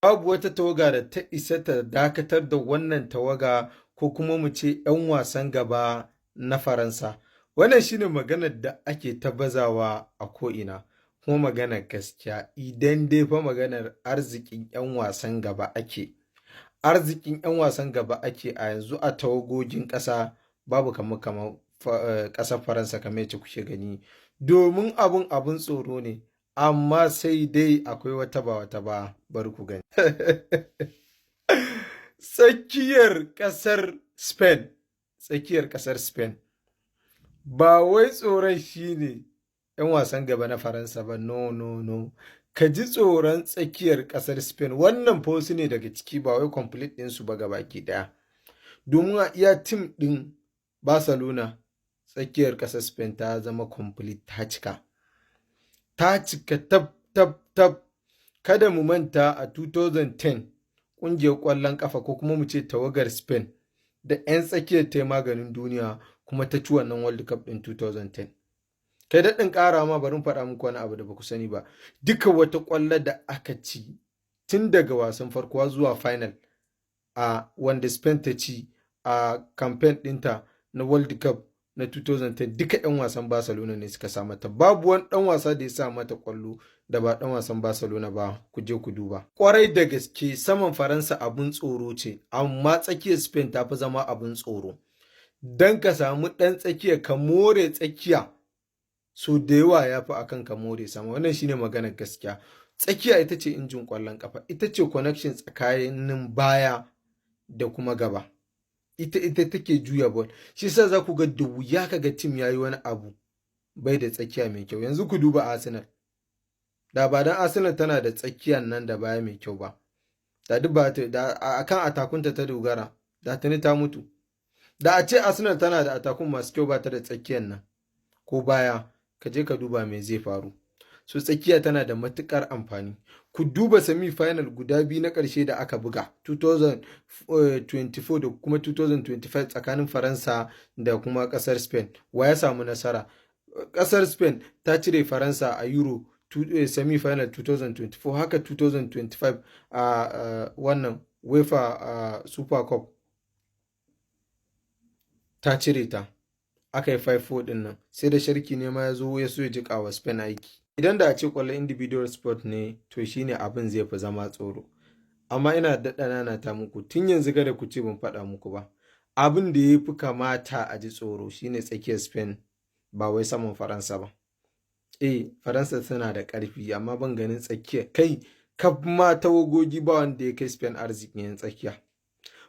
Babu wata tawaga da ta isa ta dakatar da wannan tawaga ko kuma mu ce 'yan wasan gaba na Faransa. Wannan shine maganar da ake ta bazawa a ko'ina, kuma maganar gaskiya idan dai fa maganar arzikin 'yan wasan gaba ake. Arzikin 'yan wasan gaba ake a yanzu a tawagogin ƙasa babu kamar ƙasar Faransa kamar yacce kuke gani. Domin abun tsoro ne, amma sai dai akwai wata ba wata ba bari ku gani. Tsakiyar ƙasar Spain, tsakiyar ƙasar Spain. Ba wai tsoron shi ne 'yan wasan gaba na Faransa ba, no, no, no. Ka ji tsoron tsakiyar ƙasar Spain, wannan fa wasu ne daga ciki ba wai complete ɗinsu ba gabaki ɗaya. Domin a iya tim ɗin Barcelona, tsakiyar ƙasar Spain ta zama complete, ta cika. Ta cika tab, tab, tab. Kada mu manta a 2010 ƙungiyar ƙwallon ƙafa ko kuma mu ce tawagar Spain da 'yan tsakiyar ta yi maganin duniya kuma ta ci wannan World Cup ɗin 2010. Kai daɗin ƙara ma bari in faɗa muku wani abu da ba ku sani ba. Duka wata ƙwallo da aka ci tun daga wasan farko zuwa final a wanda Spain ta ci a campaign ɗinta na World Cup na 2010 duka 'yan wasan Barcelona ne suka sa mata. Babu wani ɗan wasa da ya sa mata ƙwallo da ba ɗan wasan Barcelona ba, ku je ku duba. Ƙwarai da gaske saman Faransa abun tsoro ce, amma tsakiyar Spain ta fi zama abun tsoro. Don ka samu ɗan tsakiya ka more tsakiya so da yawa ya fi akan ka more sama. Wannan shine maganar gaskiya. Tsakiya ita ce injin ƙwallon ƙafa, ita ce connection tsakanin baya da kuma gaba. Ita take juya ball. Shi yasa za ku ga da wuya ka ga tim ya yi wani abu bai da tsakiya mai kyau. Yanzu ku duba Arsenal. Da ba dan Arsenal tana da tsakiyan nan da baya mai kyau ba, da duk ba da akan atakunta ta dogara, da tuni ta mutu. Da a ce Arsenal tana da atakun masu kyau ba ta da tsakiyan nan ko baya, ka je ka duba me zai faru. So tsakiya tana da matuƙar amfani. Ku duba semi final guda biyu na ƙarshe da aka buga 2024 da kuma 2025 tsakanin Faransa da kuma ƙasar Spain. Wa ya samu nasara? Ƙasar Spain ta cire Faransa a Euro semi final 2024, haka 2025 a wannan UEFA Super Cup ta cire ta. Aka yi 5-4 ɗin nan, sai da sharki ne ma ya zo ya so ya jiƙa wa Spain aiki. Idan da a ce ƙwallon individual sport ne, to shine abin zai fi zama tsoro. Amma ina daɗa nanata muku tun yanzu kada ku ce ban faɗa muku ba. Abin da ya fi kamata a ji tsoro shine tsakiyar Spain, ba wai saman Faransa ba. Faransa tana da ƙarfi amma ban ganin tsakiya. Kai kaf ma tawagogi ba wanda ya kai Spain arzikin 'yan tsakiya.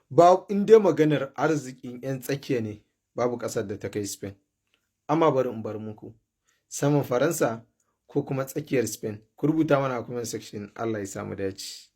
Ba in dai maganar arzikin 'yan tsakiya ne, babu ƙasar da ta kai Spain. Amma bari in bar muku saman Faransa ko kuma tsakiyar Spain. Ku rubuta mana a comment section. Allah ya samu dace.